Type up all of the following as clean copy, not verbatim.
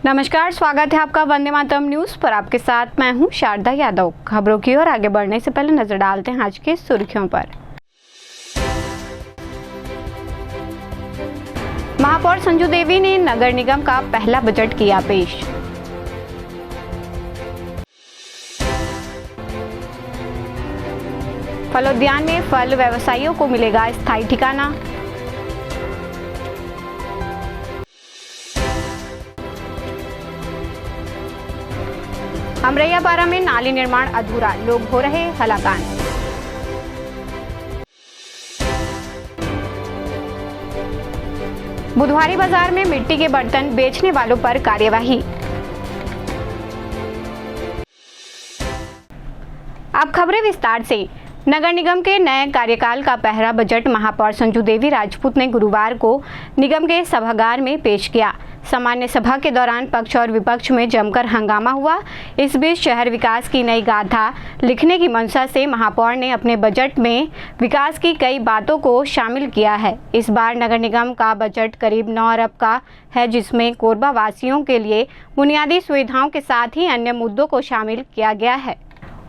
नमस्कार, स्वागत है आपका वंदे मातरम न्यूज पर। आपके साथ मैं हूं शारदा यादव। खबरों की ओर आगे बढ़ने से पहले नजर डालते हैं आज की सुर्खियों पर। महापौर संजू देवी ने नगर निगम का पहला बजट किया पेश। फलोद्यान में फल व्यवसायियों को मिलेगा स्थायी ठिकाना। अमरैयापारा में नाली निर्माण अधूरा, लोग हो रहे हलाकान। बुधवारी बाजार में मिट्टी के बर्तन बेचने वालों पर कार्यवाही। अब खबरें विस्तार से। नगर निगम के नए कार्यकाल का पहला बजट महापौर संजू देवी राजपूत ने गुरुवार को निगम के सभागार में पेश किया। सामान्य सभा के दौरान पक्ष और विपक्ष में जमकर हंगामा हुआ। इस बीच शहर विकास की नई गाथा लिखने की मंशा से महापौर ने अपने बजट में विकास की कई बातों को शामिल किया है। इस बार नगर निगम का बजट करीब 9 अरब का है, जिसमें कोरबा वासियों के लिए बुनियादी सुविधाओं के साथ ही अन्य मुद्दों को शामिल किया गया है।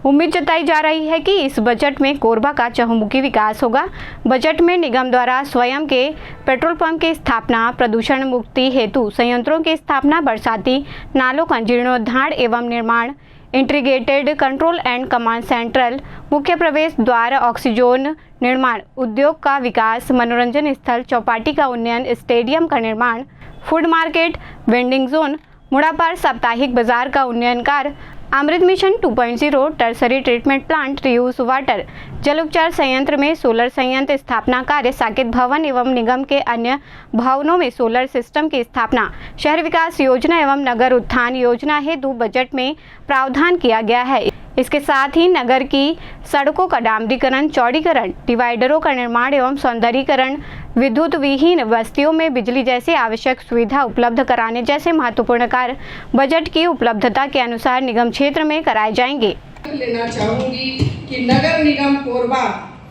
उम्मीद जताई जा रही है कि इस बजट में कोरबा का चहुमुखी विकास होगा। बजट में निगम द्वारा स्वयं के पेट्रोल पंप की स्थापना, प्रदूषण मुक्ति हेतु संयंत्रों की स्थापना, बरसाती नालों का जीर्णोद्धार एवं निर्माण, integrated control and command central, मुख्य प्रवेश द्वार, ऑक्सीजन निर्माण, उद्योग का विकास, मनोरंजन स्थल, चौपाटी का उन्नयन, स्टेडियम का निर्माण, food market, vending zone, Mudapar साप्ताहिक बाजार का उन्नयन कार्य, Amrit mission 2.0, tertiary treatment plant, reuse water, जल उपचार संयंत्र में सोलर संयंत्र स्थापना कार्य, साकेत भवन एवं निगम के अन्य भवनों में सोलर सिस्टम की स्थापना, शहर विकास योजना एवं नगर उत्थान योजना हेतु बजट में प्रावधान किया गया है। इसके साथ ही नगर की सड़कों का डामरीकरण, चौड़ीकरण, डिवाइडरों का निर्माण एवं सौंदर्यीकरण, विद्युत विहीन बस्तियों में बिजली जैसी आवश्यक सुविधा उपलब्ध कराने जैसे महत्वपूर्ण कार्य बजट की उपलब्धता के अनुसार निगम क्षेत्र में कराए जाएंगे। लेना चाहूंगी कि नगर निगम कोरबा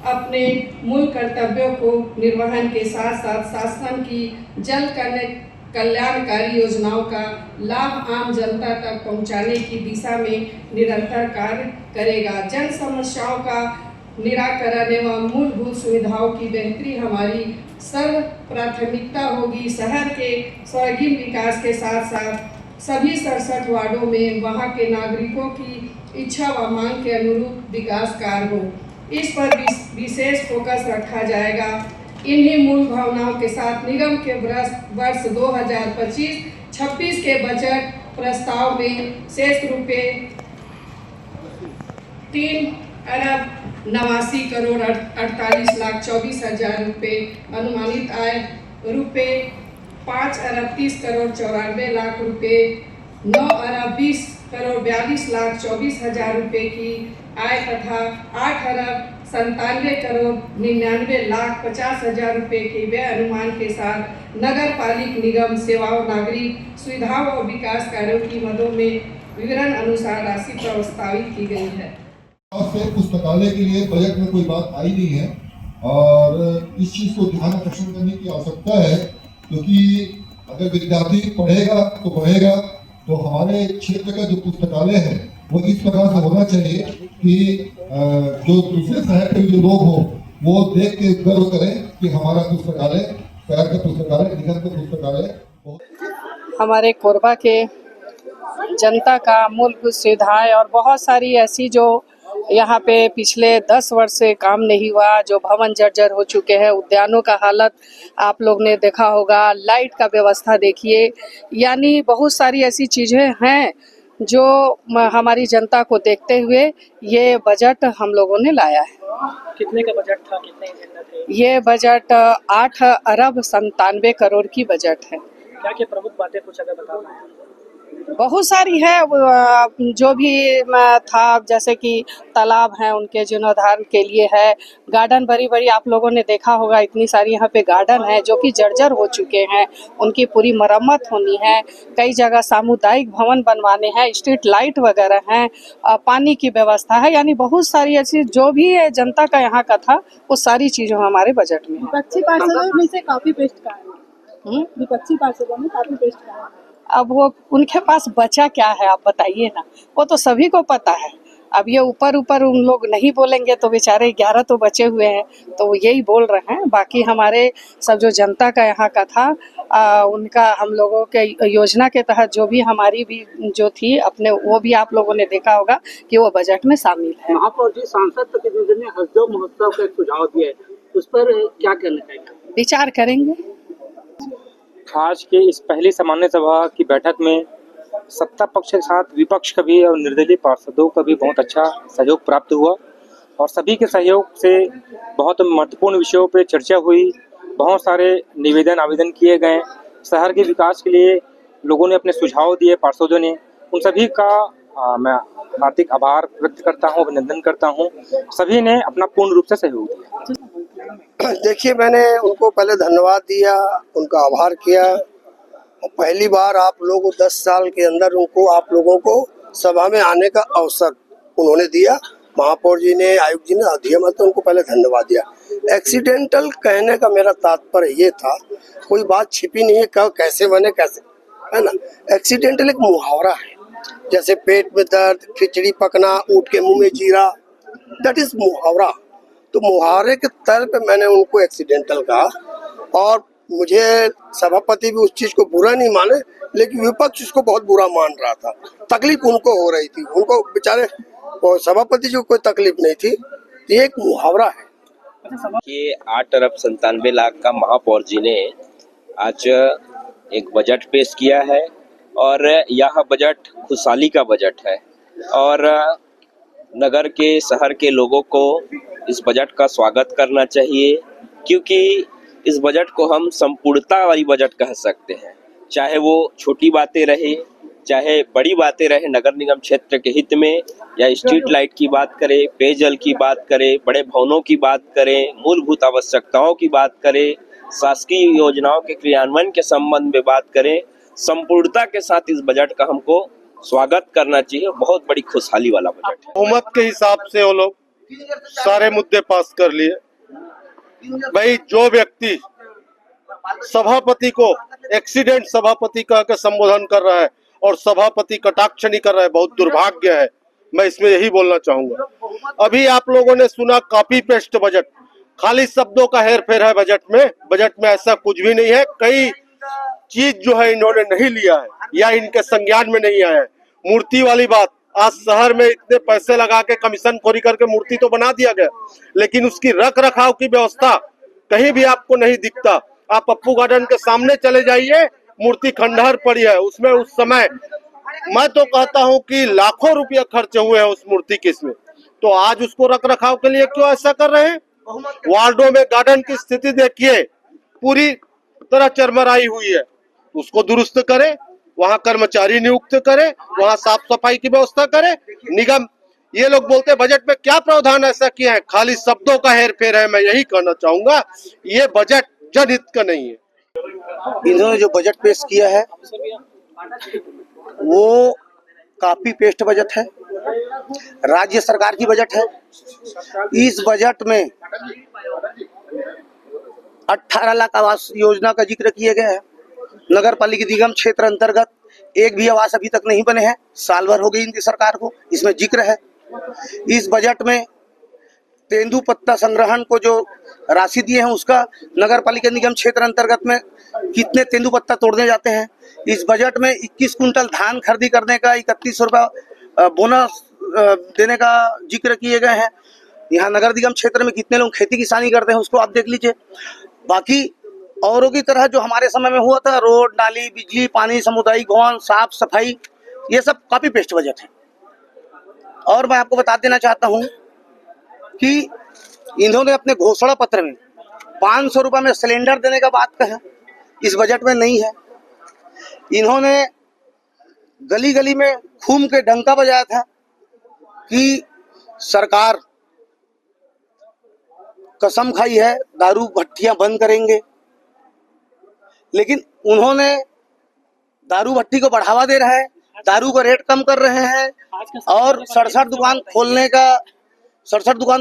अपने मूल कर्तव्यों को निर्वहन के साथ साथ शासन की जन कल्याणकारी योजनाओं का लाभ आम जनता तक पहुंचाने की दिशा में निरंतर कार्य करेगा। जन समस्याओं का निराकरण एवं मूलभूत सुविधाओं की बेहतरी हमारी सर्व प्राथमिकता होगी। शहर के सर्वांगीण विकास के साथ साथ सभी 67 वार्डों में वहां के नागरिकों की इच्छा व मांग के अनुरूप विकास कार्य हो, इस पर विशेष फोकस रखा जाएगा। इन्हीं मूल भावनाओं के साथ निगम के वर्ष 2025-26 के बजट प्रस्ताव में शेष रुपये 3,89,48,24,000 रुपये, अनुमानित आय रुपये 5,30,94,00,000 रुपये, 9,20,42,24,000 रुपये की आय तथा 8,97,99,50,000 रुपये के व्यय अनुमान के साथ नगर पालिक निगम सेवाओं, नागरिक सुविधाओं और विकास कार्यों की मदों में विवरण अनुसार राशि प्रस्तावित की गई है। पुस्तकालय के लिए बजट में कोई बात आई नहीं है और इस चीज को ध्यान आकर्षण करने की आवश्यकता है, क्योंकि अगर विद्यार्थी पढ़ेगा तो बढ़ेगा। तो हमारे क्षेत्र का जो पुस्तकालय है वो इस प्रकार से होना चाहिए कि जो दूसरे शहर के जो लोग हों वो देख के गर्व करें कि हमारा पुस्तकालय, शहर का पुस्तकालय, निगम का पुस्तकालय। हमारे कोरबा के जनता का मूलभूत सुविधाएं और बहुत सारी ऐसी जो यहाँ पे पिछले 10 वर्ष से काम नहीं हुआ, जो भवन जर्जर हो चुके हैं, उद्यानों का हालत आप लोग ने देखा होगा, लाइट का व्यवस्था देखिए, यानी बहुत सारी ऐसी चीज़ें हैं जो हमारी जनता को देखते हुए ये बजट हम लोगों ने लाया है। कितने का बजट था, कितने एजेंडा थे? ये बजट 8 अरब 97 करोड़ की बजट है। क्या क्या प्रमुख बातें कुछ अगर बता पाएं? बहुत सारी है, जो भी था, जैसे कि तालाब हैं उनके जीर्णोद्धार के लिए है, गार्डन बड़ी बड़ी आप लोगों ने देखा होगा, इतनी सारी यहाँ पे गार्डन है जो कि जर्जर हो चुके हैं, उनकी पूरी मरम्मत होनी है। कई जगह सामुदायिक भवन बनवाने हैं, स्ट्रीट लाइट वगैरह हैं, पानी की व्यवस्था है, यानी बहुत सारी ऐसी जो भी है जनता का यहाँ का था वो सारी चीज़ें हमारे बजट में। विपक्षी पार्षदों में से काफी बेस्ट का है, विपक्षी पार्षदों में काफी बेस्ट का है। अब वो उनके पास बचा क्या है आप बताइए ना, वो तो सभी को पता है। अब ये ऊपर ऊपर उन लोग नहीं बोलेंगे तो बेचारे 11 तो बचे हुए हैं, तो वो यही बोल रहे हैं। बाकी हमारे सब जो जनता का यहाँ का था उनका हम लोगों के योजना के तहत जो भी हमारी भी जो थी अपने, वो भी आप लोगों ने देखा होगा कि वो बजट में शामिल है। महापौर जी, सांसद प्रतिनिधि ने हसदेव महोत्सव का एक सुझाव दिया है, उस पर क्या कहना चाहिए? विचार करेंगे। आज के इस पहली सामान्य सभा की बैठक में सत्ता पक्ष के साथ विपक्ष का भी और निर्दलीय पार्षदों का भी बहुत अच्छा सहयोग प्राप्त हुआ और सभी के सहयोग से बहुत महत्वपूर्ण विषयों पर चर्चा हुई। बहुत सारे निवेदन आवेदन किए गए। शहर के विकास के लिए लोगों ने अपने सुझाव दिए, पार्षदों ने। उन सभी का मैं हार्दिक आभार व्यक्त करता हूँ, अभिनंदन करता हूँ। सभी ने अपना पूर्ण रूप से सहयोग दिया। देखिए, मैंने उनको पहले धन्यवाद दिया, उनका आभार किया। पहली बार आप लोग 10 साल के अंदर उनको आप लोगों को सभा में आने का अवसर उन्होंने दिया। महापौर जी ने, आयुक्त जी ने दिया, मतलब उनको पहले धन्यवाद दिया। एक्सीडेंटल कहने का मेरा तात्पर्य ये था, कोई बात छिपी नहीं है, कब कैसे बने कैसे, है ना। एक्सीडेंटल एक मुहावरा है, जैसे पेट में दर्द, खिचड़ी पकना, ऊँट के मुंह में जीरा, दैट इज मुहावरा। तो मुहावरे के तल पे मैंने उनको एक्सीडेंटल कहा और मुझे सभापति भी उस चीज को बुरा नहीं माने, लेकिन विपक्ष उसको बहुत बुरा मान रहा था। तकलीफ उनको हो रही थी, उनको बेचारे सभापति जी को कोई तकलीफ नहीं थी। ये एक मुहावरा है। ये 8 अरब 97 लाख का महापौर जी ने आज एक बजट पेश किया है और यह बजट खुशहाली का बजट है और नगर के, शहर के लोगों को इस बजट का स्वागत करना चाहिए, क्योंकि इस बजट को हम संपूर्णता वाली बजट कह सकते हैं। चाहे वो छोटी बातें रहे, चाहे बड़ी बातें रहे, नगर निगम क्षेत्र के हित में, या स्ट्रीट लाइट की बात करें, पेयजल की बात करें, बड़े भवनों की बात करें, मूलभूत आवश्यकताओं की बात करें, शासकीय योजनाओं के क्रियान्वयन के संबंध में बात करें, संपूर्णता के साथ इस बजट का हमको स्वागत करना चाहिए। बहुत बड़ी खुशहाली वाला बजट है। बहुमत के हिसाब से वो लोग सारे मुद्दे पास कर लिए। भाई, जो व्यक्ति सभापति को एक्सीडेंट सभापति कह के संबोधन कर रहा है और सभापति कटाक्ष नहीं कर रहा है, बहुत दुर्भाग्य है। मैं इसमें यही बोलना चाहूंगा। अभी आप लोगों ने सुना कॉपी पेस्ट बजट, खाली शब्दों का हेर फेर है बजट में। बजट में ऐसा कुछ भी नहीं है। कई चीज जो है इन्होंने नहीं लिया है या इनके संज्ञान में नहीं आया है। मूर्ति वाली बात, आज शहर में इतने पैसे लगा के कमीशन खोरी करके मूर्ति तो बना दिया गया, लेकिन उसकी रख रखाव की व्यवस्था कहीं भी आपको नहीं दिखता। आप पप्पू गार्डन के सामने चले जाइए, मूर्ति खंडहर पड़ी है। उसमें उस समय मैं तो कहता हूं कि लाखों रुपया खर्च हुए हैं उस मूर्ति के इसमें। तो आज उसको रख रखाव के लिए क्यों ऐसा कर रहे हैं? वार्डों में गार्डन की स्थिति देखिए, पूरी तरह चरमराई हुई है। उसको दुरुस्त करे, वहाँ कर्मचारी नियुक्त करे, वहाँ साफ सफाई की व्यवस्था करे। निगम, ये लोग बोलते हैं बजट में क्या प्रावधान ऐसा किया है, खाली शब्दों का हेर फेर है। मैं यही कहना चाहूंगा, ये बजट जनहित का नहीं है। इन्होंने जो बजट पेश किया है वो कॉपी पेस्ट बजट है, राज्य सरकार की बजट है। इस बजट में 18 लाख आवास योजना का जिक्र किया गया है। नगर पालिका निगम क्षेत्र अंतर्गत एक भी आवास अभी तक नहीं बने हैं। साल भर हो गई इनकी सरकार को, इसमें जिक्र है। इस बजट में तेंदु पत्ता संग्रहण को जो राशि दिए हैं उसका नगर पालिका निगम क्षेत्र अंतर्गत में कितने तेंदु पत्ता तोड़ने जाते हैं। इस बजट में 21 कुंटल धान खरीदी करने का 31 रुपया बोनस देने का जिक्र किए गए हैं। यहाँ नगर निगम क्षेत्र में कितने लोग खेती किसानी करते हैं उसको आप देख लीजिए। बाकी औरों की तरह जो हमारे समय में हुआ था, रोड, नाली, बिजली, पानी, सामुदायिक भवन, साफ सफाई, ये सब कॉपी पेस्ट बजट है। और मैं आपको बता देना चाहता हूँ कि इन्होंने अपने घोषणा पत्र में 500 रुपये में सिलेंडर देने का बात कहा, इस बजट में नहीं है। इन्होंने गली गली में घूम के डंका बजाया था कि सरकार कसम खाई है दारू भट्टियां बंद करेंगे, लेकिन उन्होंने दारू भट्टी को बढ़ावा दे रहा है, दारू का रेट कम कर रहे हैं और 67 दुकान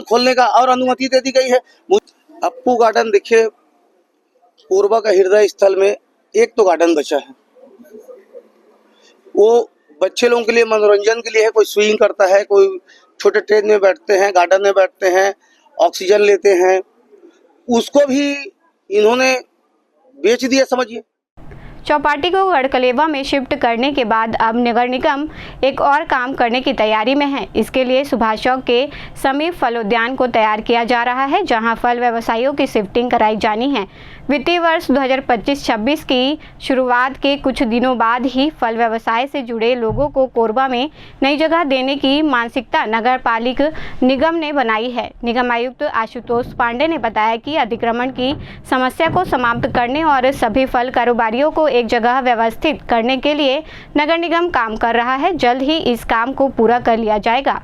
खोलने का और अनुमति दे दी गई है। पप्पू गार्डन देखिए, कोरबा का हृदय स्थल में एक तो गार्डन बचा है, वो बच्चे लोगों के लिए मनोरंजन के लिए है। कोई स्विंग करता है, कोई छोटे ट्रेन में बैठते हैं, गार्डन में बैठते हैं, ऑक्सीजन लेते हैं, उसको भी इन्होंने बेच दिया समझिए। चौपाटी को गढ़कलेवा में शिफ्ट करने के बाद अब नगर निगम एक और काम करने की तैयारी में है। इसके लिए सुभाष चौक के समीप फलोद्यान को तैयार किया जा रहा है, जहां फल व्यवसायियों की शिफ्टिंग कराई जानी है। वित्तीय वर्ष 2025-26 की शुरुआत के कुछ दिनों बाद ही फल व्यवसाय से जुड़े लोगों को कोरबा में नई जगह देने की मानसिकता नगर पालिक निगम ने बनाई है। निगम आयुक्त आशुतोष पांडे ने बताया कि अतिक्रमण की समस्या को समाप्त करने और सभी फल कारोबारियों को एक जगह व्यवस्थित करने के लिए नगर निगम काम कर रहा है। जल्द ही इस काम को पूरा कर लिया जाएगा।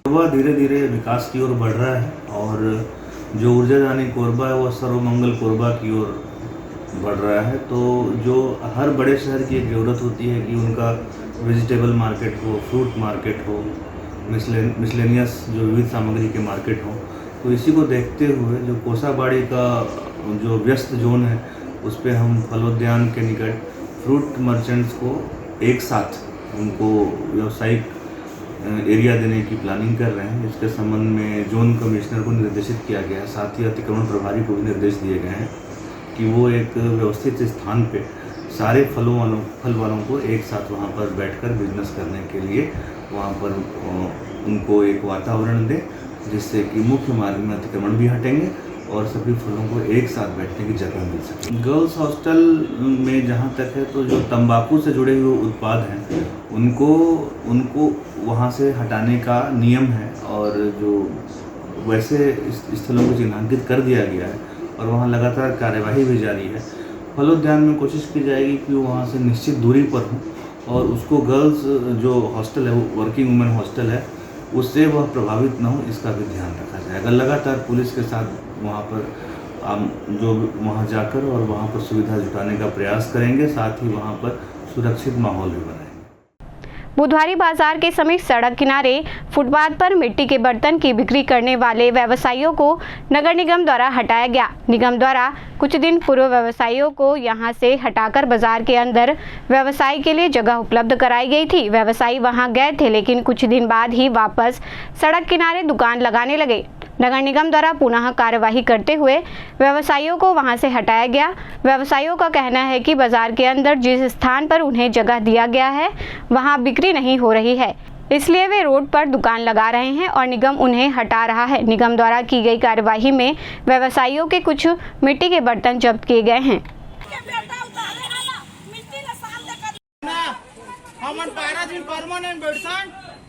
कोरबा धीरे धीरे विकास की ओर बढ़ रहा है और जो ऊर्जा दानी कोरबा है वो सर्वमंगल कोरबा की ओर बढ़ रहा है। तो जो हर बड़े शहर की एक ज़रूरत होती है कि उनका वेजिटेबल मार्केट हो, फ्रूट मार्केट हो, मिसलेनियस जो विविध सामग्री के मार्केट हो, तो इसी को देखते हुए जो कोसाबाड़ी का जो व्यस्त जोन है उस पर हम फलोद्यान के निकट फ्रूट मर्चेंट्स को एक साथ उनको व्यावसायिक एरिया देने की प्लानिंग कर रहे हैं। इसके संबंध में जोन कमिश्नर को निर्देशित किया गया है, साथ ही अतिक्रमण प्रभारी को भी निर्देश दिए गए हैं कि वो एक व्यवस्थित स्थान पे सारे फल वालों को एक साथ वहाँ पर बैठकर बिजनेस करने के लिए वहाँ पर उनको एक वातावरण दें, जिससे कि मुख्य मार्ग में अतिक्रमण भी हटेंगे और सभी फलों को एक साथ बैठने की जगह मिल सके। गर्ल्स हॉस्टल में जहाँ तक है तो जो तंबाकू से जुड़े हुए उत्पाद हैं उनको वहाँ से हटाने का नियम है और जो वैसे स्थलों को चिन्हांकित कर दिया गया है और वहाँ लगातार कार्यवाही भी जारी है। फलोद्यान में कोशिश की जाएगी कि वो वहाँ से निश्चित दूरी पर हों और उसको गर्ल्स जो हॉस्टल है वो वर्किंग वुमेन हॉस्टल है उससे वह प्रभावित न हो, इसका भी ध्यान रखा जाएगा। लगातार पुलिस के साथ वहाँ पर जो वहाँ जाकर और वहाँ पर सुविधा जुटाने का प्रयास करेंगे, साथ ही वहाँ पर सुरक्षित माहौल भी बनाएंगे। बुधवारी बाजार के समीप सड़क किनारे फुटपाथ पर मिट्टी के बर्तन की बिक्री करने वाले व्यवसायियों को नगर निगम द्वारा हटाया गया। निगम द्वारा कुछ दिन पूर्व व्यवसायियों को यहां से हटाकर बाजार के अंदर व्यवसाय के लिए जगह उपलब्ध कराई गई थी। व्यवसायी वहां गए थे, लेकिन कुछ दिन बाद ही वापस सड़क किनारे दुकान लगाने लगे। नगर निगम द्वारा पुनः कार्यवाही करते हुए व्यवसायियों को वहां से हटाया गया। व्यवसायियों का कहना है कि बाजार के अंदर जिस स्थान पर उन्हें जगह दिया गया है वहां बिक्री नहीं हो रही है, इसलिए वे रोड पर दुकान लगा रहे हैं और निगम उन्हें हटा रहा है। निगम द्वारा की गई कार्यवाही में व्यवसायियों के कुछ मिट्टी के बर्तन जब्त किए गए हैं।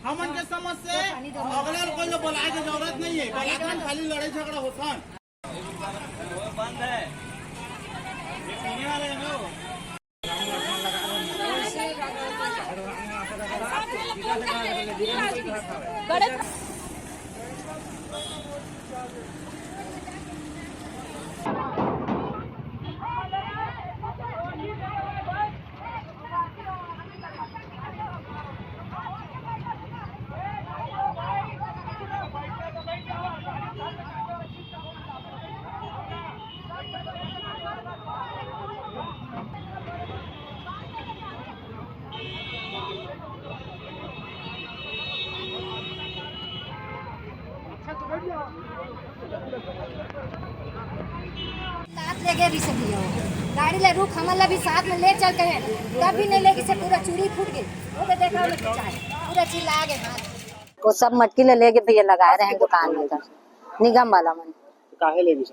हमन के समझ से अगले कोई बुलाए की जरूरत नहीं है, बलात्कार खाली लड़ाई झगड़ा होता बंद है। लेके भी से दिया गाड़ी ले रुक हमला भी साथ में ले चलते हैं, तब भी नहीं लेके से पूरा चूड़ी फूट गई। वो तो देखा पूरा चिल्ला गए हाथ वो सब मटकी ले के भैया लगा रहे हैं दुकान में। इधर निगम वाला मन काहे ले भी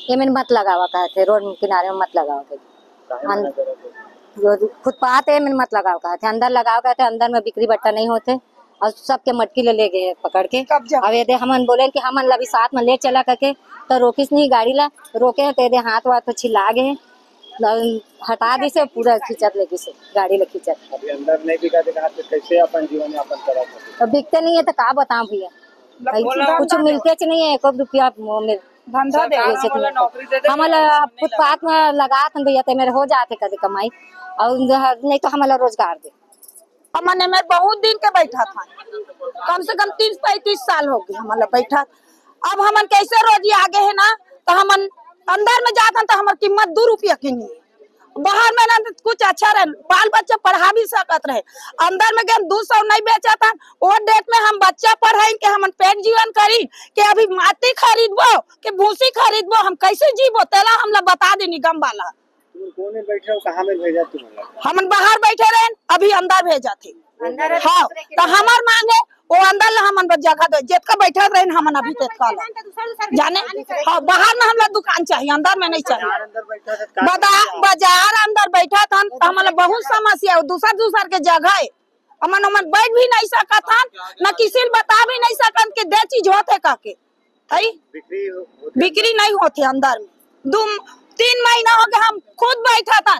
ये मैंने मत लगावा कहते, रोड किनारे में मत लगाओ कहते, फुटपाथ है मैंने मत लगाओ कहते, अंदर लगाओ कहते, अंदर में बिक्री बट्टा नहीं होते और सबके मटकी ले गए पकड़ के। अब ये हमन बोले कि हमन ला भी साथ में ले चला करके तो रोकिस नहीं गाड़ी ला, रोके तो ये हाथ वाथ तो छिला गए हटा दी से पूरा खींचत लेके से गाड़ी ले खींचत। अभी अंदर नहीं बिका देखा तो कैसे अपन जीवन यापन करा था? तो बिकते नहीं है तो का बताऊं भैया, कुछ मिलते च नहीं है, 1 रुपया मिल धंधा दे हमारा फुटपाथ में लगा था भैया तो मेरे हो जाते कभी कमाई, और नहीं तो हमारा रोजगार दे। हमने में बहुत दिन के बैठा था, कम से कम 30-35 साल हो गए हमारा बैठा। अब हमन कैसे रोजी आगे है ना, तो हमन अंदर में जाता तो हमारी कीमत 2 रुपया की नहीं, बाहर में ना कुछ अच्छा रहे, बाल बच्चा पढ़ा भी सकत रहे। अंदर में 200 नहीं बेचा था, वो डेट में हम बच्चा पढ़ाई के हम पेट जीवन करी के अभी माटी खरीदबो के भूसी खरीदबो, हम कैसे जीवो तेला हम लोग बता दी निगम वाला। कोने बैठे हो, कहाँ में भेजा तुम? हम बाहर बैठे रहे, अभी अंदर भेजा थे। हाँ तो हमार मांगे वो अंदर हमन जगह दो, जितना बैठे रहे हमन अभी तक जाने। हाँ बाहर में हमारा दुकान चाहिए, अंदर में नहीं चाहिए। बाजार अंदर बैठा था तो हमारा बहुत समस्या, दूसर के जगह है हमन बैठ भी नहीं सकता था, न किसी बता भी नहीं सकत कि दे चीज होते काके बिक्री नहीं होते। अंदर में 3 महीना हो गया हम खुद बैठा था,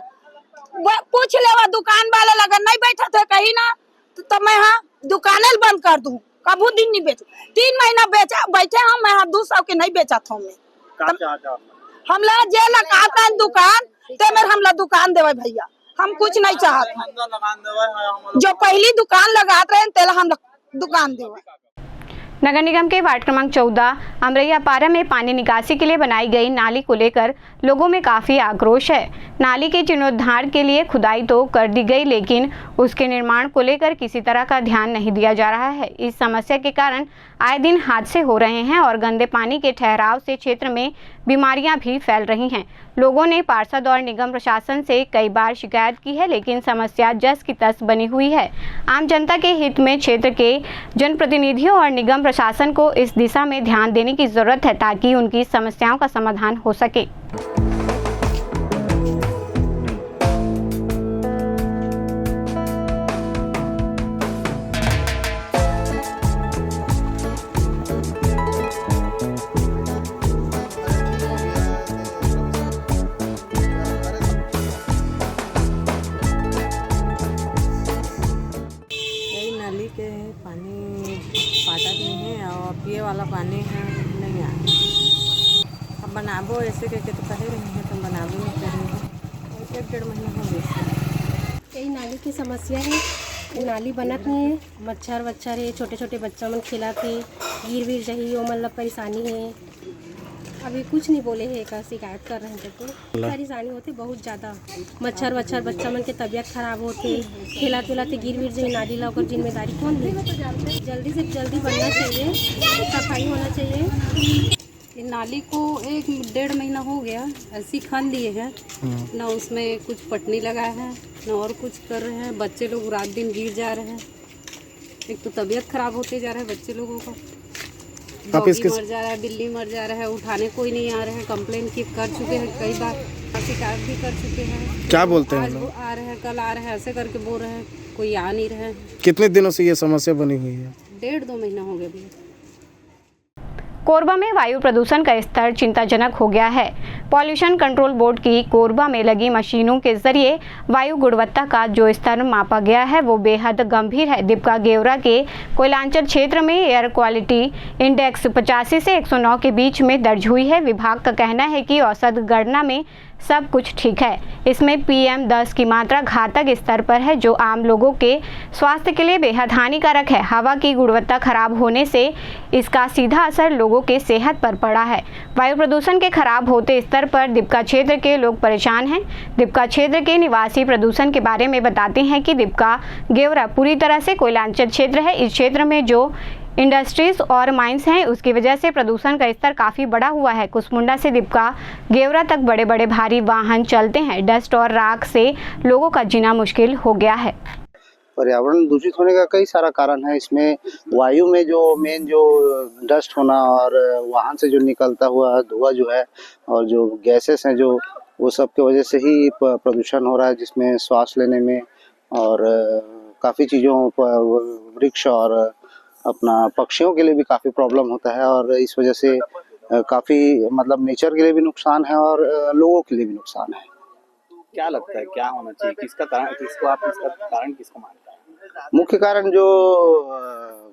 पूछ ले दुकान वाले लगा नहीं बैठा थे कहीं ना, तो मैं हाँ दुकानें बंद कर दूं, कबू दिन नहीं बेचू। 3 महीना बेचा बैठे हम, मैं 200 के नहीं बेचा था। हम लोग जे लगाता दुकान ते मेरे हम लोग दुकान देवे भैया, हम कुछ नहीं चाहते, जो पहली दुकान लगाते रहे तेला हम लोग दुकान देवे। नगर निगम के वार्ड क्रमांक 14 अमरैया पारा में पानी निकासी के लिए बनाई गई नाली को लेकर लोगों में काफी आक्रोश है। नाली के जीर्णोद्धार के लिए खुदाई तो कर दी गई, लेकिन उसके निर्माण को लेकर किसी तरह का ध्यान नहीं दिया जा रहा है। इस समस्या के कारण आए दिन हादसे हो रहे हैं और गंदे पानी के ठहराव से क्षेत्र में बीमारियां भी फैल रही हैं। लोगों ने पार्षद और निगम प्रशासन से कई बार शिकायत की है, लेकिन समस्या जस की तस बनी हुई है। आम जनता के हित में क्षेत्र के जनप्रतिनिधियों और निगम प्रशासन को इस दिशा में ध्यान देने की जरूरत है, ताकि उनकी समस्याओं का समाधान हो सके। नाली के पानी पाता नहीं है और पिए वाला पानी है नहीं आ। अब बनाबो ऐसे करके तो कहे रही है, तो बनाबो नहीं कर रही है, 1-1.5 महीना हो गया। यही नाली की समस्या है, नाली बनत नहीं है, मच्छर वच्छर है, छोटे छोटे बच्चा मन खिलाते गिर विर जाही, वो मतलब परेशानी है। अभी कुछ नहीं बोले है, का शिकायत कर रहे हैं तो परेशानी होती बहुत ज़्यादा, मच्छर वच्छर बच्चा मन के तबीयत खराब होते, खिलाते गिर विर जाही नाली ला, ओकर जिम्मेदारी कौन है? जल्दी से जल्दी बनना चाहिए, सफाई होना चाहिए। नाली को 1-1.5 महीना हो गया ऐसी खन दिए हैं, ना उसमें कुछ पटनी लगा है ना और कुछ कर रहे हैं। बच्चे लोग रात दिन गिर जा रहे हैं, एक तो तबीयत खराब होते जा रहा है बच्चे लोगों का, डॉगी मर जा रहा है, बिल्ली मर जा रहा है, उठाने कोई नहीं आ रहा है। कंप्लेन की कर चुके हैं कई बार, शिकायत भी कर चुके हैं। क्या बोलते हैं? आज वो आ रहे हैं, कल आ रहे हैं, ऐसे करके बोल रहे हैं, कोई आ नहीं रहे हैं। कितने दिनों से ये समस्या बनी हुई है? 1.5-2 महीना हो गया भैया। कोरबा में वायु प्रदूषण का स्तर चिंताजनक हो गया है। पॉल्यूशन कंट्रोल बोर्ड की कोरबा में लगी मशीनों के जरिए वायु गुणवत्ता का जो स्तर मापा गया है वो बेहद गंभीर है। दीपका गेवरा के कोयलांचल क्षेत्र में एयर क्वालिटी इंडेक्स 85 से 109 के बीच में दर्ज हुई है। विभाग का कहना है कि औसत गणना में सब कुछ ठीक है। इसमें PM10 की मात्रा घातक स्तर पर है, जो आम लोगों के स्वास्थ्य के लिए बेहद हानिकारक है। हवा की गुणवत्ता खराब होने से इसका सीधा असर लोगों के सेहत पर पड़ा है। वायु प्रदूषण के खराब होते स्तर पर दीपका क्षेत्र के लोग परेशान हैं। दीपका क्षेत्र के निवासी प्रदूषण के बारे में बताते हैं कि दीपका गेवरा पूरी तरह से कोयलांचल क्षेत्र है। इस क्षेत्र में जो इंडस्ट्रीज और माइंस हैं उसकी वजह से प्रदूषण का स्तर काफ़ी बढ़ा हुआ है। कुसमुंडा से दीपका गेवरा तक बड़े बड़े भारी वाहन चलते हैं। डस्ट और राख से लोगों का जीना मुश्किल हो गया है। पर्यावरण दूषित होने का कई सारा कारण है। इसमें वायु में जो मेन जो डस्ट होना और वाहन से जो निकलता हुआ धुआं जो है और जो गैसेस हैं जो वो सब की वजह से ही प्रदूषण हो रहा है, जिसमें सांस लेने में और काफ़ी चीज़ों वृक्ष और अपना पक्षियों के लिए भी काफ़ी प्रॉब्लम होता है और इस वजह से काफ़ी मतलब नेचर के लिए भी नुकसान है और लोगों के लिए भी नुकसान है। क्या लगता है क्या होना चाहिए, किसका कारण, इसका कारण किसको मानता है? मुख्य कारण जो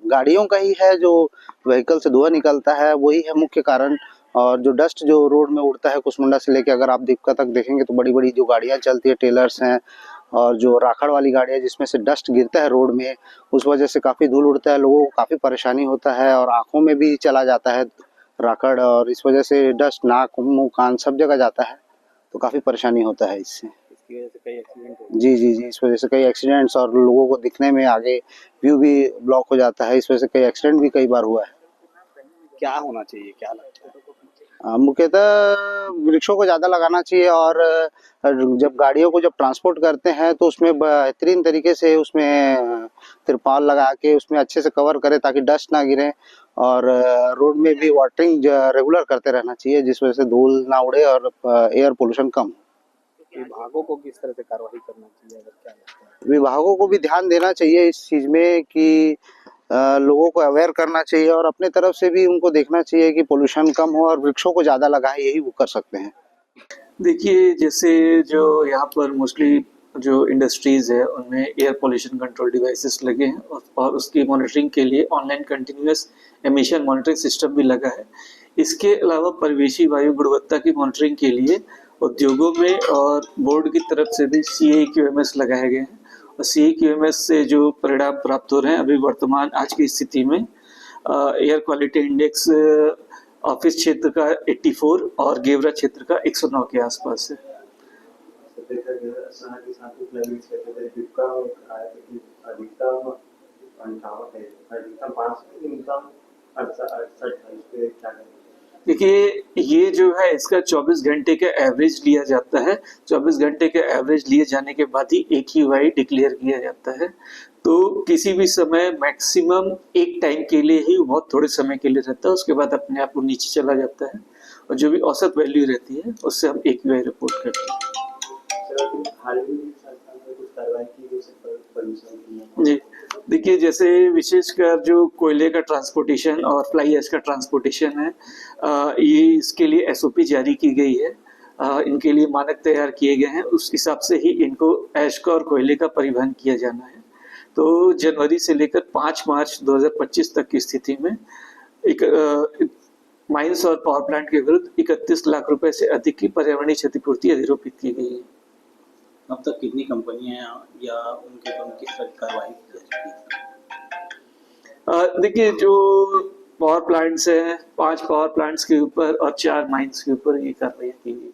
गाड़ियों का ही है, जो व्हीकल से धुआं निकलता है वही है मुख्य कारण। और जो डस्ट जो रोड में उड़ता है कुसमुंडा से लेके अगर आप दीपका तक देखेंगे तो बड़ी बड़ी जो गाड़ियां चलती है, टेलर्स हैं और जो राखड़ वाली गाड़ियां जिसमें से डस्ट गिरता है रोड में, उस वजह से काफ़ी धूल उड़ता है, लोगों को काफ़ी परेशानी होता है और आँखों में भी चला जाता है राखड़, और इस वजह से डस्ट नाक मुँह कान सब जगह जाता है, तो काफ़ी परेशानी होता है इससे। इसकी वजह से कई एक्सीडेंट जी, इस वजह से कई एक्सीडेंट्स और लोगों को दिखने में आगे व्यू भी ब्लॉक हो जाता है, इस वजह से कई एक्सीडेंट भी कई बार हुआ है। क्या होना चाहिए, क्या लगता है? मुख्यतः वृक्षों को ज़्यादा लगाना चाहिए और जब गाड़ियों को जब ट्रांसपोर्ट करते हैं तो उसमें बेहतरीन तरीके से उसमें तिरपाल लगा के उसमें अच्छे से कवर करें ताकि डस्ट ना गिरे, और रोड में भी वाटरिंग रेगुलर करते रहना चाहिए जिस वजह से धूल ना उड़े और एयर पोल्यूशन कम। विभागों को किस तरह से कार्रवाई करना चाहिए, अगर क्या लगता है? विभागों को भी ध्यान देना चाहिए इस चीज़ में कि लोगों को अवेयर करना चाहिए और अपने तरफ से भी उनको देखना चाहिए कि पोल्यूशन कम हो और वृक्षों को ज़्यादा लगाएं, यही वो कर सकते हैं। देखिए, जैसे जो यहाँ पर मोस्टली जो इंडस्ट्रीज़ है उनमें एयर पोल्यूशन कंट्रोल डिवाइसेस लगे हैं और उसकी मॉनिटरिंग के लिए online continuous emission monitoring system भी लगा है। इसके अलावा परिवेशी वायु गुणवत्ता की मॉनिटरिंग के लिए उद्योगों में और बोर्ड की तरफ से भी CAQMS लगाए गए हैं और CAQMS से जो परिणाम प्राप्त हो रहे हैं अभी वर्तमान आज की स्थिति में एयर क्वालिटी इंडेक्स ऑफिस क्षेत्र का 84 और गेवरा क्षेत्र का 109 के आसपास है। देखिए, ये जो है इसका 24 घंटे का एवरेज लिया जाता है। 24 घंटे का एवरेज लिए जाने के बाद ही AQI डिक्लेयर किया जाता है। तो किसी भी समय मैक्सिमम एक टाइम के लिए ही, बहुत थोड़े समय के लिए रहता है, उसके बाद अपने आप वो नीचे चला जाता है और जो भी औसत वैल्यू रहती है उससे हम AQI रिपोर्ट करते हैं। जी, देखिए, जैसे विशेषकर जो कोयले का ट्रांसपोर्टेशन और फ्लाई ऐश का ट्रांसपोर्टेशन है, ये इसके लिए SOP जारी की गई है, इनके लिए मानक तैयार किए गए हैं, उस हिसाब से ही इनको ऐश का और कोयले का परिवहन किया जाना है। तो जनवरी से लेकर 5 मार्च 2025 तक की स्थिति में माइंस और पावर प्लांट के विरुद्ध 31 लाख रुपए से अधिक की पर्यावरणीय क्षतिपूर्ति अधिरोपित की गई है। अब तक कितनी कंपनियां या उनके ऊपर किस तरह की कार्रवाई की जा चुकी है? देखिए, जो पावर प्लांट्स हैं, 5 पावर प्लांट्स के ऊपर और 4 माइंस के ऊपर ये कार्रवाई की गई।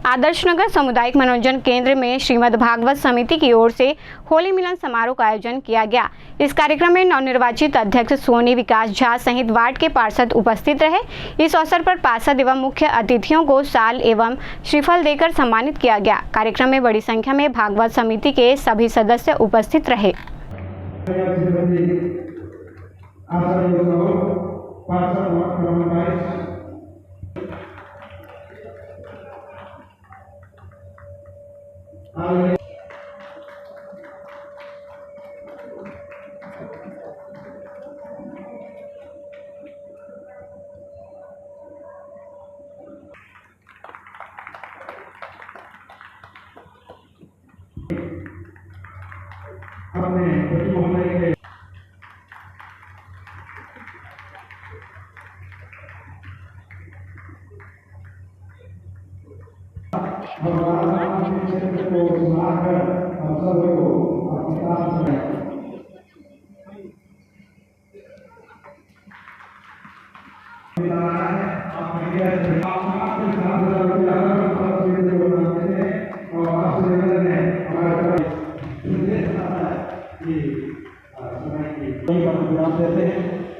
आदर्श नगर सामुदायिक मनोरंजन केंद्र में श्रीमद् भागवत समिति की ओर से होली मिलन समारोह का आयोजन किया गया। इस कार्यक्रम में नवनिर्वाचित अध्यक्ष सोनी विकास झा सहित वार्ड के पार्षद उपस्थित रहे। इस अवसर पर पार्षद एवं मुख्य अतिथियों को शाल एवं श्रीफल देकर सम्मानित किया गया। कार्यक्रम में बड़ी संख्या में भागवत समिति के सभी सदस्य उपस्थित रहे।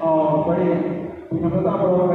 और बड़ी विनम्रतापूर्वक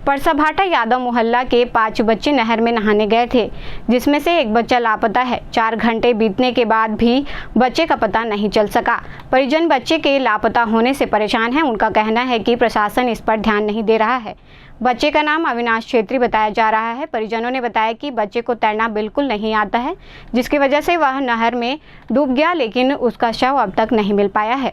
परसाभाटा यादव मोहल्ला के 5 बच्चे नहर में नहाने गए थे, जिसमें से एक बच्चा लापता है। 4 घंटे बीतने के बाद भी बच्चे का पता नहीं चल सका। परिजन बच्चे के लापता होने से परेशान हैं। उनका कहना है कि प्रशासन इस पर ध्यान नहीं दे रहा है। बच्चे का नाम अविनाश छेत्री बताया जा रहा है। परिजनों ने बताया कि बच्चे को तैरना बिल्कुल नहीं आता है, जिसकी वजह से वह नहर में डूब गया, लेकिन उसका शव अब तक नहीं मिल पाया है।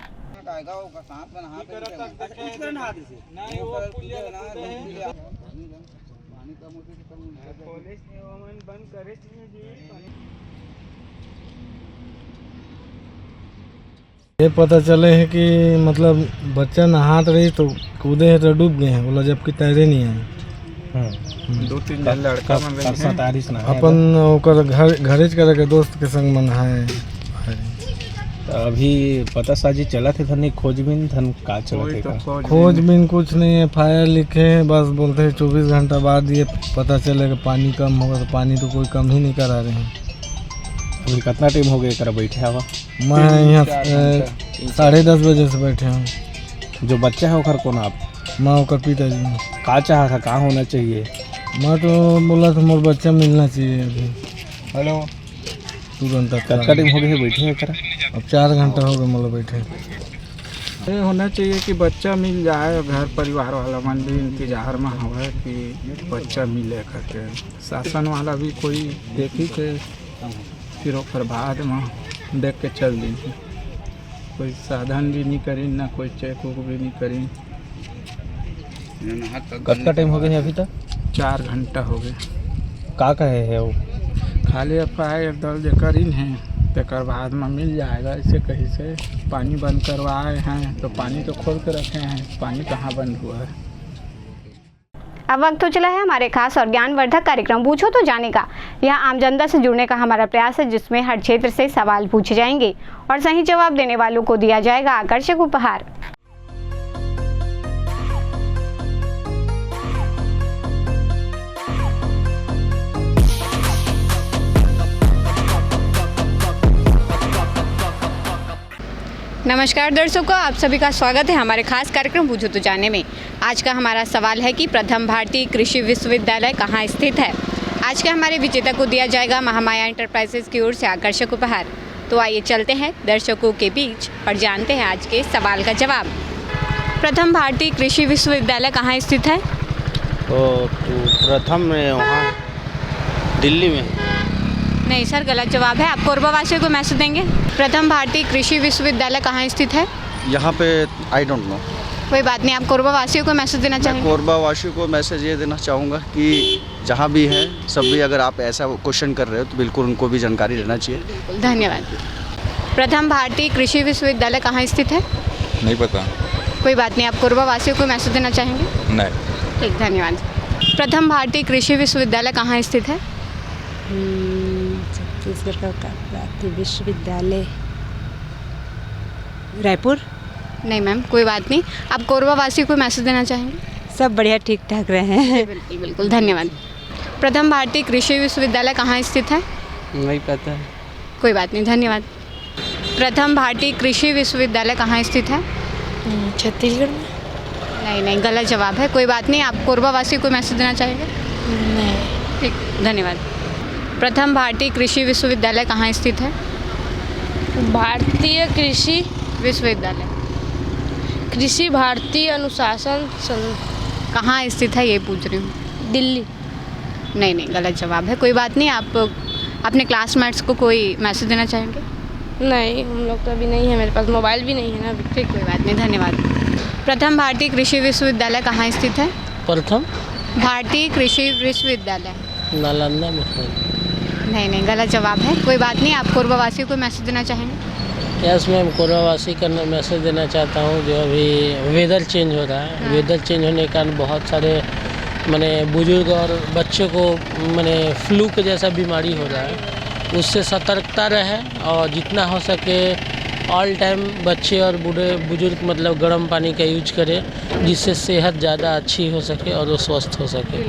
ये पता चले है कि मतलब बच्चा नहात रही तो कूदे है तो डूब गए हैं, बोला जबकि तैरे नहीं है। 2-3 लड़का अपन ओकर घरे करे के दोस्त के संग मन है। अभी पता साजी चला थे धनी खोजबीन धन का चला थे का खोजबीन कुछ नहीं है, FIR लिखे हैं, बस बोलते हैं 24 घंटा बाद ये पता चलेगा पानी कम होगा। तो पानी तो कोई कम ही नहीं करा रहे हैं। अभी कितना टाइम हो गया कर बैठे हवा? मैं यहाँ 10:30 बजे से बैठे हूँ। जो बच्चा है ओकर कौन आप? मैं ओकर पिताजी। का चाहा था, कहाँ होना चाहिए? मैं तो बोला था मोर बच्चा मिलना चाहिए अभी। हेलो तुरंत कितना टाइम हो गया बैठे हैं कर? अब 4 घंटा हो गए मतलब बैठे। ये होना चाहिए कि बच्चा मिल जाए। घर परिवार वाला मन भी इंतजार में हवा कि बच्चा मिले करके। शासन वाला भी कोई देखी के फिर ओकर बाद में देख के चल दी। कोई साधन भी नहीं करी, ना कोई चेक उक भी नहीं करी। कितना टाइम हो गया अभी तक? 4 घंटा हो गए। का कहे है वो? खाली FIR दर्ज करीन है, तकर बाद में मिल जाएगा। ऐसे कहीं से पानी बंद करवाए हैं तो पानी तो खोल के रखे हैं, पानी कहाँ बंद हुआ है। अब वक्त हो चला है हमारे खास और ज्ञानवर्धक कार्यक्रम पूछो तो जाने का। यह आम जनता से जुड़ने का हमारा प्रयास है, जिसमें हर क्षेत्र से सवाल पूछे जाएंगे और सही जवाब देने वालों को दिया जाएगा आकर्षक उपहार। नमस्कार दर्शकों, आप सभी का स्वागत है हमारे खास कार्यक्रम पूछो तो जाने में। आज का हमारा सवाल है कि प्रथम भारतीय कृषि विश्वविद्यालय कहाँ स्थित है। आज के हमारे विजेता को दिया जाएगा महामाया एंटरप्राइजेस की ओर से आकर्षक उपहार। तो आइए चलते हैं दर्शकों के बीच और जानते हैं आज के सवाल का जवाब। प्रथम भारतीय कृषि विश्वविद्यालय कहाँ स्थित है? तो प्रथम में वहाँ दिल्ली में। नहीं सर, गलत जवाब है। आप कोरबा वासियों को मैसेज देंगे। प्रथम भारतीय कृषि विश्वविद्यालय कहाँ स्थित है? यहाँ पे आई डोंट नो। कोई बात नहीं, आप कोरबा वासियों को मैसेज देना चाहेंगे? कोरबा वासियों को मैसेज ये देना चाहूँगा कि जहाँ भी है सब भी अगर आप ऐसा क्वेश्चन कर रहे हो तो बिल्कुल उनको भी जानकारी लेना चाहिए। धन्यवाद। प्रथम भारतीय कृषि विश्वविद्यालय कहाँ स्थित है? नहीं पता। कोई बात नहीं, आप कोरबा वासियों को मैसेज देना चाहेंगे? नहीं। ठीक, धन्यवाद। प्रथम भारतीय कृषि विश्वविद्यालय कहाँ स्थित है? छत्तीसगढ़ का भारतीय विश्वविद्यालय रायपुर। नहीं मैम, कोई बात नहीं, आप कोरबा वासियों को मैसेज देना चाहेंगे? सब बढ़िया ठीक ठाक रहे हैं। बिल्कुल बिल्कुल, धन्यवाद। प्रथम भारतीय कृषि विश्वविद्यालय कहाँ स्थित है? नहीं पता। कोई बात नहीं, धन्यवाद। प्रथम भारतीय कृषि विश्वविद्यालय कहाँ स्थित है? छत्तीसगढ़ में। नहीं, गलत जवाब है। कोई बात नहीं, आप कोरबा वासियों को मैसेज देना चाहेंगे? नहीं। ठीक, धन्यवाद। प्रथम भारतीय कृषि विश्वविद्यालय कहाँ स्थित है? भारतीय कृषि विश्वविद्यालय। कृषि भारतीय अनुशासन कहाँ स्थित है ये पूछ रही हूँ। दिल्ली। नहीं, गलत जवाब है। कोई बात नहीं, आप अपने क्लासमेट्स को कोई मैसेज देना चाहेंगे? नहीं, हम लोग तो अभी नहीं है, मेरे पास मोबाइल भी नहीं है ना अभी। ठीक, कोई बात नहीं, धन्यवाद। प्रथम भारतीय कृषि विश्वविद्यालय कहाँ स्थित है? प्रथम भारतीय कृषि विश्वविद्यालय नालंदा में। नहीं, गलत जवाब है। कोई बात नहीं, आप कोरबा वासियों को मैसेज देना चाहेंगे? यस मैम, कोरबा वासी का मैसेज देना चाहता हूँ। जो अभी वेदर चेंज हो रहा है, वेदर चेंज होने के कारण बहुत सारे माने बुजुर्ग और बच्चों को माने फ्लू के जैसा बीमारी हो रहा है। उससे सतर्कता रहे और जितना हो सके ऑल टाइम बच्चे और बूढ़े बुजुर्ग मतलब गर्म पानी का यूज करें, जिससे सेहत ज़्यादा अच्छी हो सके और वो स्वस्थ हो सके।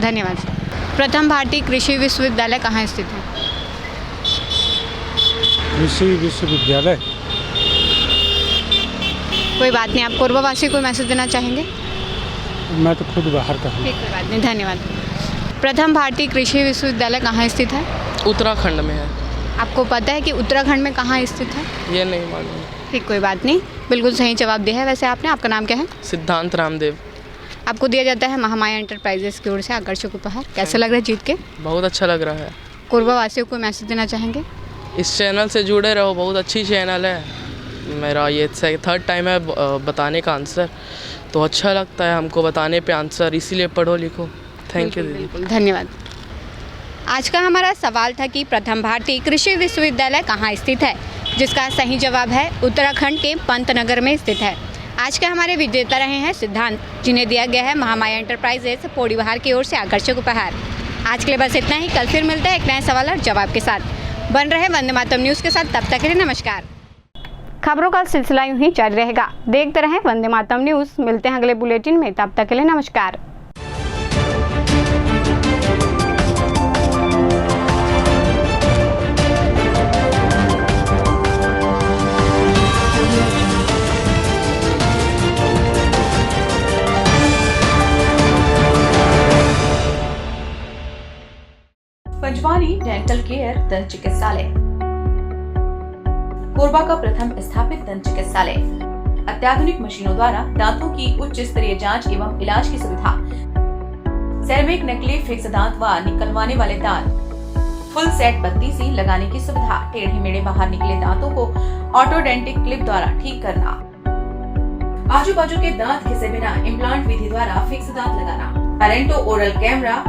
धन्यवाद। प्रथम भारतीय कृषि विश्वविद्यालय कहाँ स्थित है? कृषि विश्वविद्यालय। कोई बात नहीं, आप कोरबा वासी को मैसेज देना चाहेंगे? मैं तो खुद बाहर का हूँ। ठीक, कोई बात नहीं, धन्यवाद। प्रथम भारतीय कृषि विश्वविद्यालय कहाँ स्थित है? उत्तराखंड में है। आपको पता है कि उत्तराखंड में कहाँ स्थित है? ये नहीं मालूम। ठीक, कोई बात नहीं, बिल्कुल सही जवाब दिया है वैसे आपने। आपका नाम क्या है? सिद्धांत रामदेव। आपको दिया जाता है महामाया एंटरप्राइजेस की ओर से आकर्षक उपहार। कैसा लग रहा है जीत के? बहुत अच्छा लग रहा है। कोरबा वासियों को मैसेज देना चाहेंगे? इस चैनल से जुड़े रहो, बहुत अच्छी चैनल है। मेरा ये 3rd टाइम है बताने का आंसर, तो अच्छा लगता है हमको बताने पे आंसर, इसीलिए पढ़ो लिखो। थैंक यू दीदी। धन्यवाद। आज का हमारा सवाल था कि प्रथम भारतीय कृषि विश्वविद्यालय कहाँ स्थित है, जिसका सही जवाब है उत्तराखंड के पंतनगर में स्थित है। आज के हमारे विजेता रहे हैं सिद्धांत, जिन्हें दिया गया है महामाया एंटरप्राइजेस पोड़ीबाहर की ओर से आकर्षक उपहार। आज के लिए बस इतना ही। कल फिर मिलते हैं एक नए सवाल और जवाब के साथ। बन रहे वंदे मातरम न्यूज़ के साथ, तब तक के लिए नमस्कार। खबरों का सिलसिला यूं ही जारी रहेगा। देखते रहें वंदे मातरम न्यूज़। मिलते हैं अगले बुलेटिन में, तब तक के लिए नमस्कार। पंजवानी डेंटल केयर दंत चिकित्सालय, कोरबा का प्रथम स्थापित दंत चिकित्सालय। अत्याधुनिक मशीनों द्वारा दांतों की उच्च स्तरीय जांच एवं इलाज की सुविधा। सेरेमिक नकली फिक्स दांत व निकलवाने वाले दांत, फुल सेट बत्ती सी लगाने की सुविधा। टेढ़े मेढ़े बाहर निकले दांतों को ऑटोडेंटिक क्लिप द्वारा ठीक करना। आजू बाजू के दांत घिसे बिना इम्प्लांट विधि द्वारा फिक्स दांत लगाना। पेरेंटो ओरल कैमरा,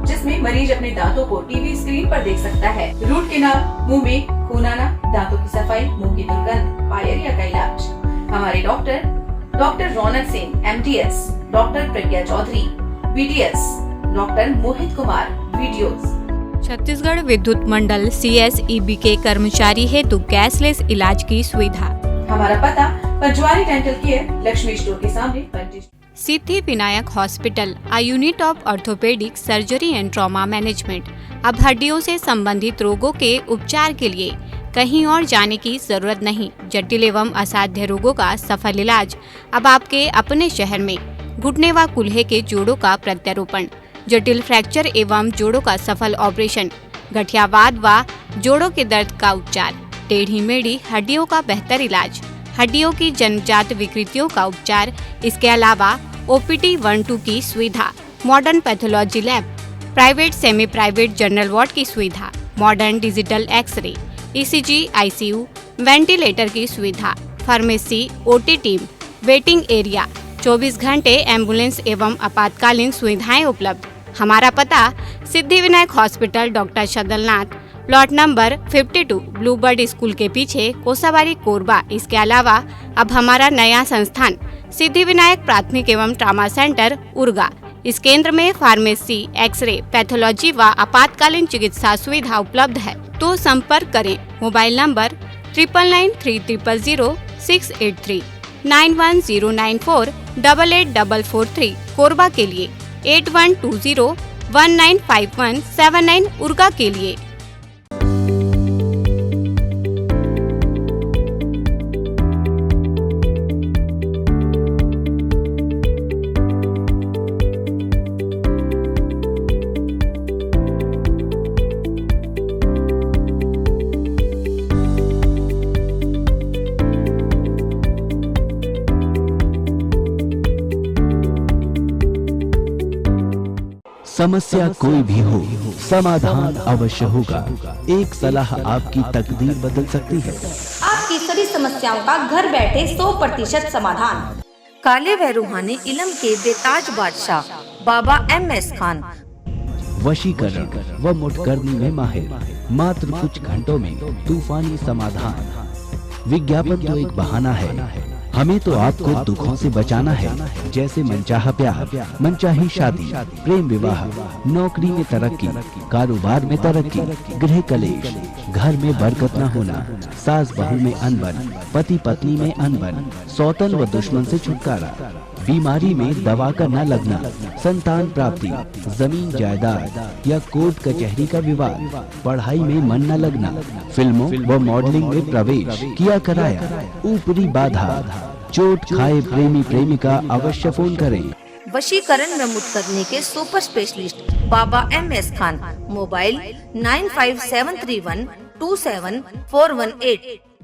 जिसमें मरीज अपने दांतों को टीवी स्क्रीन पर देख सकता है। रूट केनाल, मुंह में खून आना, दांतों की सफाई, मुंह की दुर्गंध, पायरिया का इलाज। हमारे डॉक्टर रौनक सिंह MTS, डॉक्टर प्रज्ञा Chaudhary BDS, doctor Mohit Kumar videos. Chhattisgarh विद्युत मंडल CSEB के कर्मचारी हेतु कैशलेस इलाज की सुविधा। हमारा पता Panjwani dental care, Lakshmi store के सामने। Siddhi Vinayak hospital, a unit of orthopaedic surgery and trauma management. अब हड्डियों से संबंधित रोगों के उपचार के लिए कहीं और जाने की जरूरत नहीं। जटिल एवं असाध्य रोगों का सफल इलाज अब आपके अपने शहर में। घुटने व कूल्हे के जोड़ों का प्रत्यारोपण, जटिल फ्रैक्चर एवं जोड़ों का सफल ऑपरेशन, गठियावाद व जोड़ों के दर्द का उपचार, टेढ़ी मेढ़ी हड्डियों का बेहतर इलाज, हड्डियों की जन्मजात विकृतियों का उपचार। इसके अलावा OPD 1-2 की सुविधा, modern pathology lab, private semi private general ward की सुविधा, modern digital X ray, ECG, ICU, ventilator की सुविधा, pharmacy, OT team, waiting area, 24 घंटे एम्बुलेंस एवं आपातकालीन सुविधाएं उपलब्ध। हमारा पता Siddhi Vinayak hospital, doctor Shadalnath, plot number 52, bluebird school के पीछे, कोसाबारी, कोरबा। इसके अलावा अब हमारा नया संस्थान सिद्धि विनायक प्राथमिक एवं ट्रामा सेंटर, उर्गा। इस केंद्र में फार्मेसी, एक्सरे, पैथोलॉजी व आपातकालीन चिकित्सा सुविधा उपलब्ध है। तो संपर्क करें। मोबाइल नंबर 9993000683, 9109488443, कोरबा के लिए 8120195179, उर्गा के लिए। समस्या कोई भी हो, समाधान अवश्य होगा। एक सलाह आपकी तकदीर बदल सकती है। आपकी सभी समस्याओं का घर बैठे 100% समाधान। काले व रूहानी इल्म के बेताज बादशाह बाबा MS खान, वशीकरण व मुठकरनी में माहिर, मात्र कुछ घंटों में तूफानी समाधान। विज्ञापन तो एक बहाना है, हमें तो आपको दुखों से बचाना है, जैसे मनचाहा प्यार, मनचाही शादी, प्रेम विवाह, नौकरी में तरक्की, कारोबार में तरक्की, गृह कलेश, घर में बरकत न होना, सास बहू में अनबन, पति पत्नी में अनबन, सौतन व दुश्मन से छुटकारा, बीमारी में दवा का न लगना, संतान प्राप्ति, जमीन जायदाद या कोर्ट कचहरी का विवाद, पढ़ाई में मन न लगना, फिल्मों व मॉडलिंग में प्रवेश किया कराया, ऊपरी बाधा, चोट खाए प्रेमी प्रेमिका अवश्य फोन करें। वशीकरण में मुक्त करने के सुपर स्पेशलिस्ट बाबा MS खान। मोबाइल 9573127418।